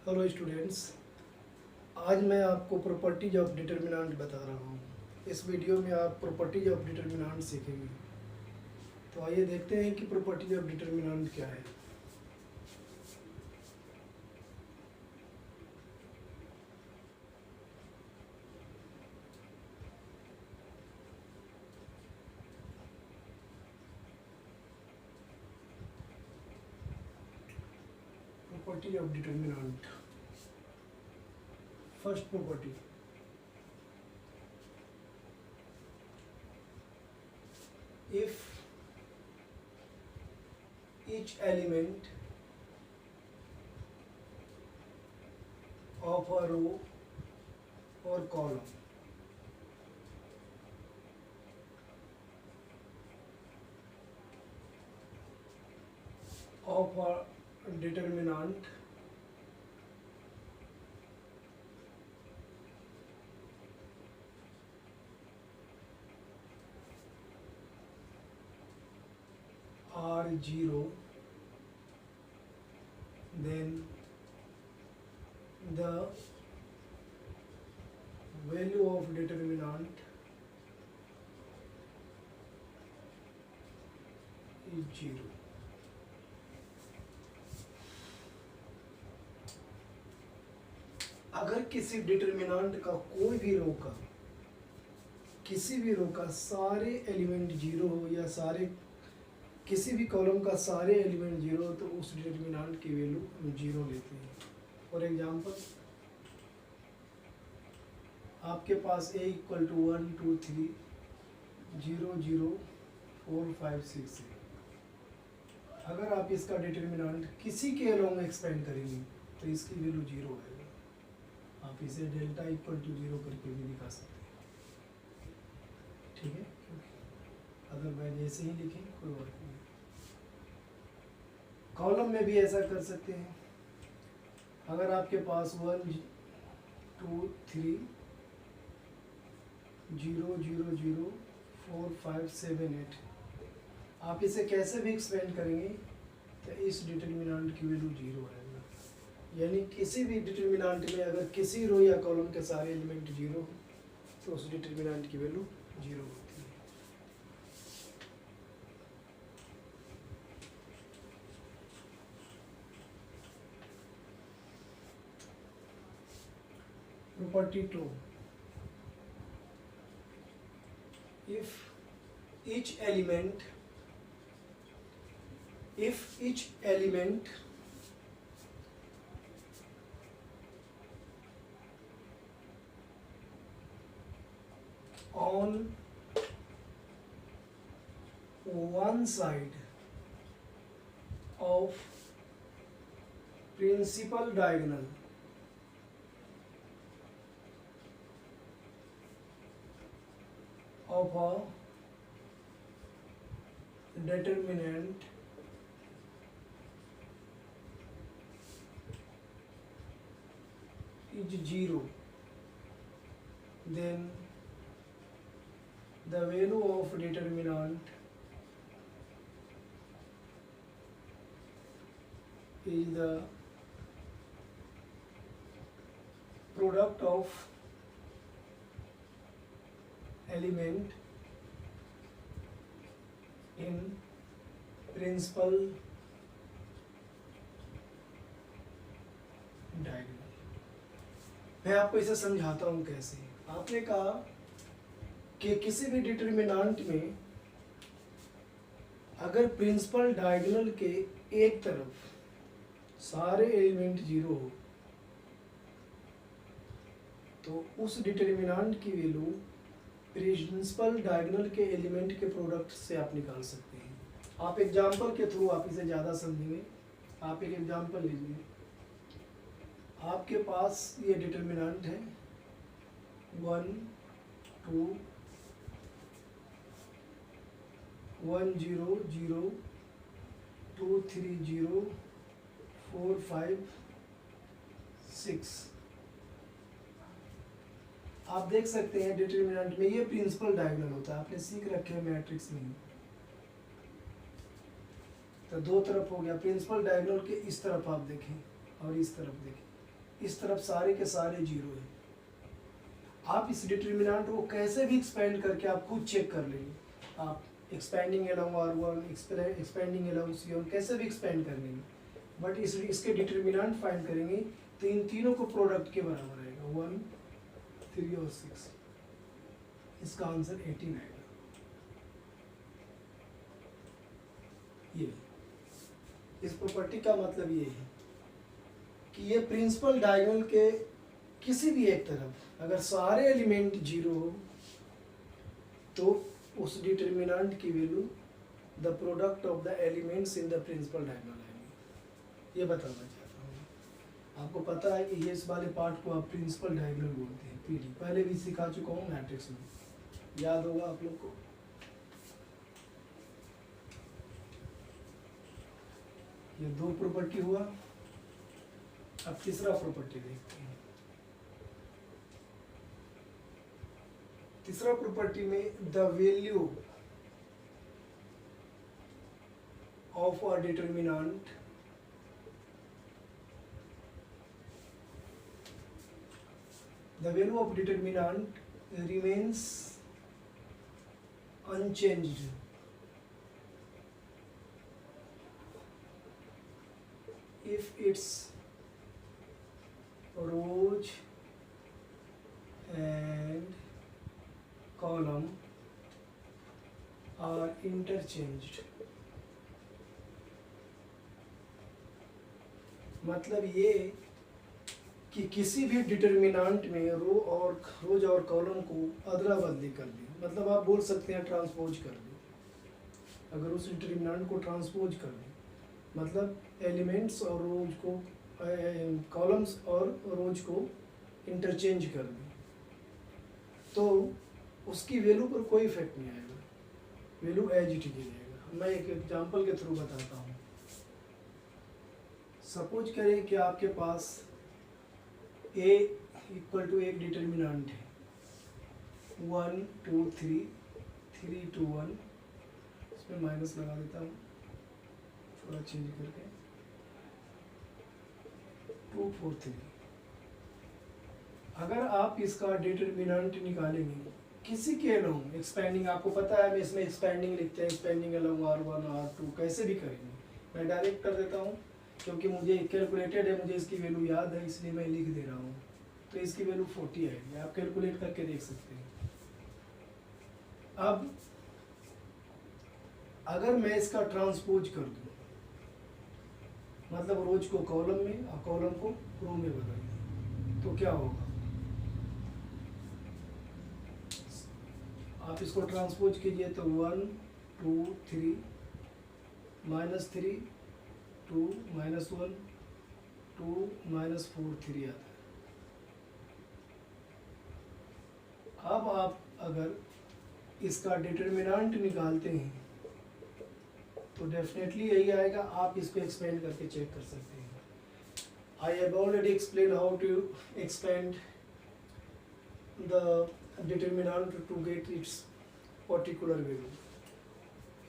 Hello students, आज मैं आपको प्रॉपर्टीज ऑफ डिटर्मिनेंट बता रहा हूँ। इस वीडियो में आप प्रॉपर्टीज ऑफ डिटर्मिनेंट सीखेंगे। तो आइए देखते हैं कि प्रॉपर्टीज ऑफ डिटर्मिनेंट क्या है। Properties of determinant. First property, if each element of a row or column of a determinant are 0, then the value of determinant is 0. अगर किसी डिटर्मिनेंट का कोई भी रो का किसी भी रो का सारे एलिमेंट 0 हो या सारे किसी भी कॉलम का सारे एलिमेंट 0 हो तो उस डिटर्मिनेंट की वैल्यू हम 0 लेते हैं। फॉर एग्जांपल, आपके पास a इक्वल टू 1 2 3 0 0 4 5 6 है। अगर आप इसका डिटर्मिनेंट किसी के अलोंग एक्सपेंड करेंगे तो इसकी वैल्यू 0 है। आप इसे डेल्टा इक्वल टू 0 करके भी दिखा सकते हैं, ठीक है। अदरवाइज ऐसे ही लिखें, कोई और नहीं। कॉलम में भी ऐसा कर सकते हैं। अगर आपके पास 1 2 3 0 0 0 4 5 7 8, आप इसे कैसे भी एक्सपेंड करेंगे तो इस डिटर्मिनेंट की वैल्यू 0 रहेगा। यानी किसी भी डिटर्मिनेंट में अगर किसी रो या कॉलम के सारे एलिमेंट 0 हो तो उस डिटर्मिनेंट की वैल्यू 0 होती है। Property 2, if each element on one side of principal diagonal of a determinant is 0, then the value of determinant is the product of element in principal diagonal। मैं आपको इसे समझाता हूँ कैसे। आपने कहा कि किसी भी डिटर्मिनेंट में अगर प्रिंसिपल डायगोनल के एक तरफ सारे एलिमेंट 0 हो तो उस डिटर्मिनेंट की वैल्यू प्रिंसिपल डायगोनल के एलिमेंट के प्रोडक्ट से आप निकाल सकते हैं। आप एग्जांपल के थ्रू आप इसे ज़्यादा समझेंगे। आप एक एग्जांपल लीजिए। आपके पास ये डिटर्मिनेंट है 1 2 1 0 0 2 3 0 4 5 6। आप देख सकते हैं डिटर्मिनेंट में ये प्रिंसिपल डायगोनल होता है। आपने सीख रखे हैं मैट्रिक्स में, तो दो तरफ हो गया। प्रिंसिपल डायगोनल के इस तरफ आप देखें और इस तरफ देखें, इस तरफ सारे के सारे जीरो है। आप इस डिटर्मिनेंट को कैसे भी एक्सपेंड करके आप खुद चेक कर लेंगे। आप expanding along R1, expanding along C1 कैसे भी एक्सपेंड कर लेंगे, बट इसके डिटर्मिनेंट फाइंड करेंगे तो इन तीनों को प्रोडक्ट के बराबर आएगा 1, 3 और 6। इसका आंसर 18 आएगा। ये इस प्रॉपर्टी का मतलब ये है कि ये प्रिंसिपल डायगोनल के किसी भी एक तरफ अगर सारे एलिमेंट जीरो हो तो उस डिटर्मिनेंट की value the product of the elements in the principal diagonal आएगी। ये बताना चाहता हूँ। आपको पता है कि ये इस वाले पार्ट को आप प्रिंसिपल डायगोनल बोलते हैं, पीडी पहले भी सिखा चुका हूँ मैट्रिक्स में, याद होगा आप लोग को। ये दो प्रॉपर्टी हुआ। अब तीसरा प्रॉपर्टी देखते हैं। तीसरा प्रॉपर्टी में the value of a determinant remains unchanged if its rows and column are interchanged। मतलब ये कि किसी भी डिटर्मिनेंट में रोज और कॉलम को अदला बदली कर दी, मतलब आप बोल सकते हैं ट्रांसपोज कर दी। अगर उस डिटर्मिनेंट को ट्रांसपोज कर दी मतलब एलिमेंट्स और रोज को कॉलम्स और रोज को इंटरचेंज कर दी तो उसकी वैल्यू पर कोई इफेक्ट नहीं आएगा, वैल्यू एज इट इज रहेगा। मैं एक एग्जांपल के थ्रू बताता हूँ। सपोज करें कि आपके पास a इक्वल टू एक डिटर्मिनेंट है 1, 2, 3, 3, 2, 1, इसमें माइनस लगा देता हूँ थोड़ा चेंज करके 2, 4, 3। अगर आप इसका डिटर्मिनेंट निकालेंगे किसी के अलोंग एक्सपेंडिंग, आपको पता है मैं इसमें एक्सपेंडिंग लिखते हैं, एक्सपेंडिंग अलोंग R1, R2 कैसे भी करेंगे। मैं डायरेक्ट कर देता हूँ क्योंकि मुझे कैलकुलेटेड है, मुझे इसकी वैल्यू याद है इसलिए मैं लिख दे रहा हूँ। तो इसकी वैल्यू 40 आएगी, आप कैलकुलेट करके देख सकते हैं। अब अगर मैं इसका ट्रांसपोज कर दूँ मतलब रोज को कॉलम में और कॉलम को रो में बदल दूँ तो क्या होगा। आप इसको ट्रांसपोज कीजिए तो 1, 2, 3, -3, 2, -1, 2, -4, 3 आता है। अब आप अगर इसका डिटर्मिनेंट निकालते हैं तो डेफिनेटली यही आएगा। आप इसको एक्सपेंड करके चेक कर सकते हैं। I have already explain how to expand the determinant to get its particular value.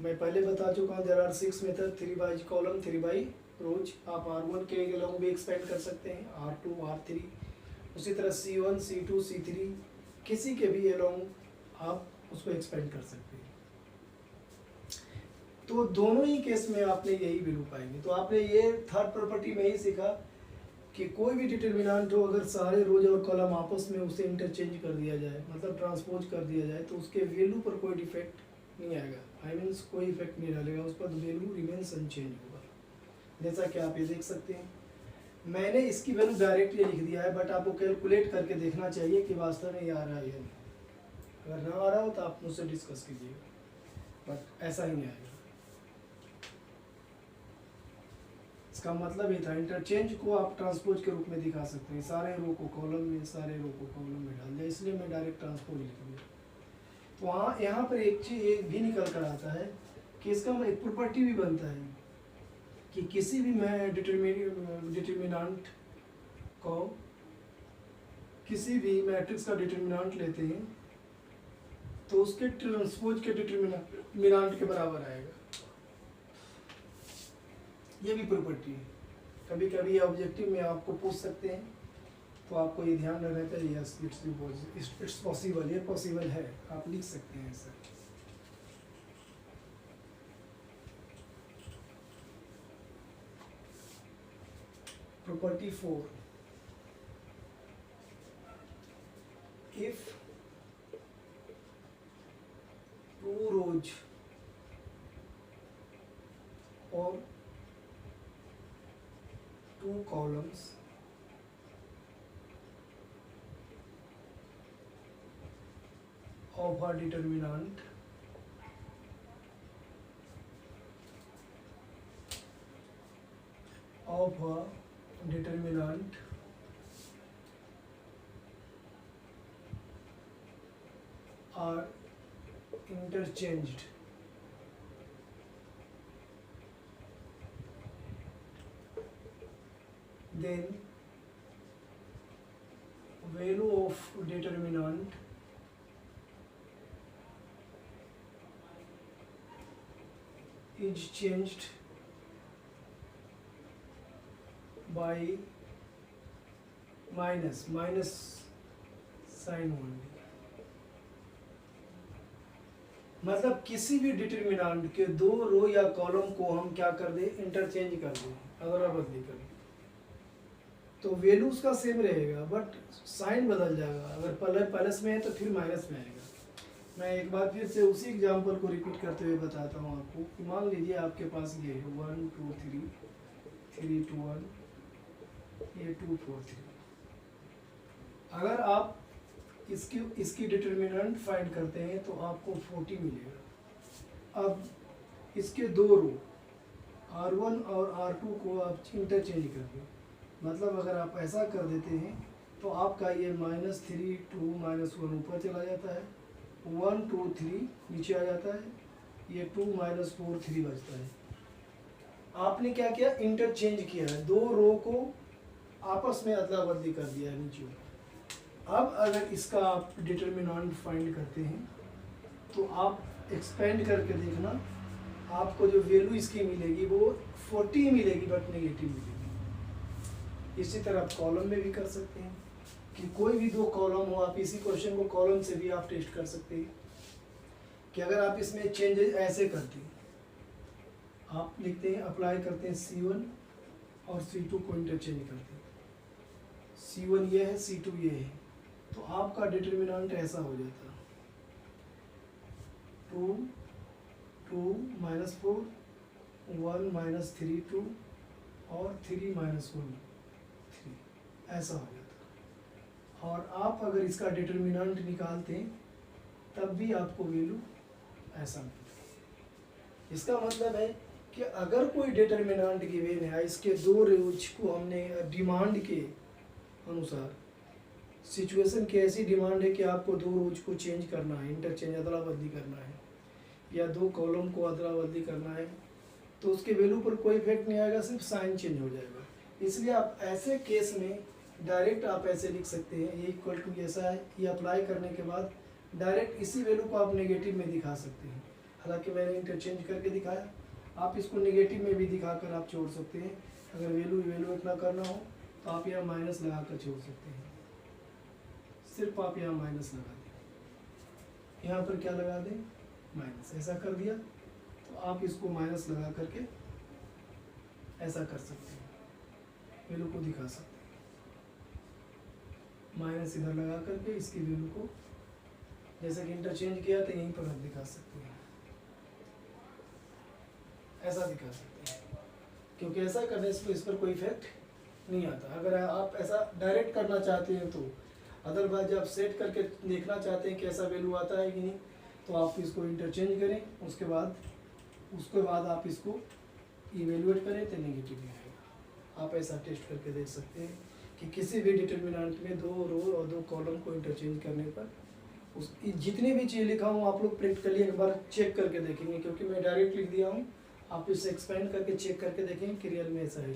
मैं पहले बता चुका हूँ there are 6 method, 3 by column, 3 by rows. आप R1 के अलोंग भी एक्सपेंड कर सकते हैं, R2, R3, उसी तरह C1, C2, C3 किसी के भी अलोंग आप उसको एक्सपेंड कर सकते हैं। तो दोनों ही केस में आपने यही वैल्यू पाएंगे। तो आपने ये थर्ड प्रॉपर्टी में ही सीखा कि कोई भी डिटर्मिनेंट हो अगर सारे रोज और कॉलम आपस में उसे इंटरचेंज कर दिया जाए मतलब ट्रांसपोज कर दिया जाए तो उसके वैल्यू पर कोई डिफेक्ट नहीं आएगा, आई मीन्स कोई इफेक्ट नहीं डालेगा उस पर, वैल्यू रिमेन्स अनचेंज होगा। जैसा कि आप ये देख सकते हैं मैंने इसकी वैल्यू डायरेक्टली लिख दिया है, बट आपको कैलकुलेट करके देखना चाहिए कि वास्तव में ये आ रहा है या नहीं। अगर ना आ रहा हो तो आप मुझसे डिस्कस कीजिएगा, बट ऐसा ही नहीं आएगा। इसका मतलब ये था इंटरचेंज को आप ट्रांसपोज के रूप में दिखा सकते हैं। सारे रो को कॉलम में, सारे रो को कॉलम में डाल दिया, इसलिए मैं डायरेक्ट ट्रांसपोज लिख दिया। तो वहाँ यहाँ पर एक चीज एक भी निकल कर आता है कि इसका एक प्रॉपर्टी भी बनता है कि किसी भी मैं डिटर्मिनेंट को किसी भी मैट्रिक्स का डिटर्मिनेंट लेते हैं तो उसके ट्रांसपोज के डिटर्मिनेंट के बराबर आएगा। ये भी प्रॉपर्टी है। कभी कभी ऑब्जेक्टिव में आपको पूछ सकते हैं तो आपको ये ध्यान रखना चाहिए, यस इट्स पॉसिबल, ये पॉसिबल है, आप लिख सकते हैं ऐसा। Property 4, if 2 rows or 2 columns of a determinant are interchanged, then value of determinant is changed by minus sign only। मतलब किसी भी डिटरमिनेंट के 2 रो या कॉलम को हम क्या कर दें, इंटरचेंज कर दें, अदला बदली कर दें, तो वैल्यू उसका सेम रहेगा बट साइन बदल जाएगा। अगर पहले प्लस में है तो फिर माइनस में आएगा। मैं एक बार फिर से उसी एग्जांपल को रिपीट करते हुए बताता हूँ आपको। मान लीजिए आपके पास ये है 1 2 3 3 2 1, ये 2 4 3। अगर आप इसकी डिटरमिनेंट फाइंड करते हैं तो आपको 40 मिलेगा। अब इसके 2 रो R1 और R2 को आप इंटरचेंज कर दें, मतलब अगर आप ऐसा कर देते हैं तो आपका ये -3 2 -1 ऊपर चला जाता है, 1 2 3 नीचे आ जाता है, ये 2 -4 3 बचता है। आपने क्या किया, इंटरचेंज किया है, 2 रो को आपस में अदला बदली कर दिया है नीचे। अब अगर इसका आप डिटरमिनेंट फाइंड करते हैं तो आप एक्सपेंड करके देखना, आपको जो वैल्यू इसकी मिलेगी वो 40 मिलेगी बट नेगेटिव मिलेगी। इसी तरह आप कॉलम में भी कर सकते हैं कि कोई भी 2 कॉलम हो, आप इसी क्वेश्चन को कॉलम से भी आप टेस्ट कर सकते हैं कि अगर आप इसमें चेंजेस ऐसे करते हैं, आप लिखते हैं अप्लाई करते हैं C1 और C2 को इंटरचेंज करते हैं, C1 ये है C2 ये है, तो आपका डिटरमिनेंट ऐसा हो जाता है 2 2 -4 1 -3 2 और 3 -1 3, ऐसा हो जाता। और आप अगर इसका डिटरमिनेंट निकालते हैं तब भी आपको वैल्यू ऐसा मिलता। इसका मतलब है कि अगर कोई डिटरमिनेंट गिवन है, इसके 2 रोज को हमने डिमांड के अनुसार, सिचुएशन की ऐसी डिमांड है कि आपको 2 रोज को चेंज करना है, इंटरचेंज अदला बदली करना है, या 2 कॉलम को अदला बदली करना है, तो उसके वैल्यू पर कोई इफेक्ट नहीं आएगा, सिर्फ साइन चेंज हो जाएगा। इसलिए आप ऐसे केस में डायरेक्ट आप ऐसे लिख सकते हैं, ये इक्वल टू ऐसा है, ये अप्लाई करने के बाद डायरेक्ट इसी वैल्यू को आप नेगेटिव में दिखा सकते हैं। हालांकि मैंने इंटरचेंज करके दिखाया, आप इसको नेगेटिव में भी दिखाकर आप छोड़ सकते हैं। अगर वैल्यू इतना करना हो तो आप यहाँ माइनस लगा कर छोड़ सकते हैं। सिर्फ आप यहाँ माइनस लगा दें, यहाँ पर क्या लगा दें, माइनस, ऐसा कर दिया तो आप इसको माइनस लगा करके ऐसा कर सकते हैं, वैल्यू को दिखा सकते हैं। माइनस इधर लगा करके इसकी वैल्यू को जैसे कि इंटरचेंज किया तो यहीं पर आप दिखा सकते हैं, ऐसा दिखा सकते हैं, क्योंकि ऐसा करने से इस पर कोई इफेक्ट नहीं आता। अगर आप ऐसा डायरेक्ट करना चाहते हैं तो, अदरवाइज आप सेट करके देखना चाहते हैं कि ऐसा वैल्यू आता है कि नहीं, तो आप इसको इंटरचेंज करें, उसके बाद आप इसको इवेल्युएट करें तो नेगेटिव में आएगा। आप ऐसा टेस्ट करके देख सकते हैं कि किसी भी डिटरमिनेंट में 2 रो और 2 कॉलम को इंटरचेंज करने पर उस जितनी भी चीज़ लिखा हूँ आप लोग प्रैक्टिकली एक बार चेक करके देखेंगे, क्योंकि मैं डायरेक्ट लिख दिया हूँ। आप इसे एक्सपेंड करके चेक करके देखेंगे कि रियल में ऐसा है।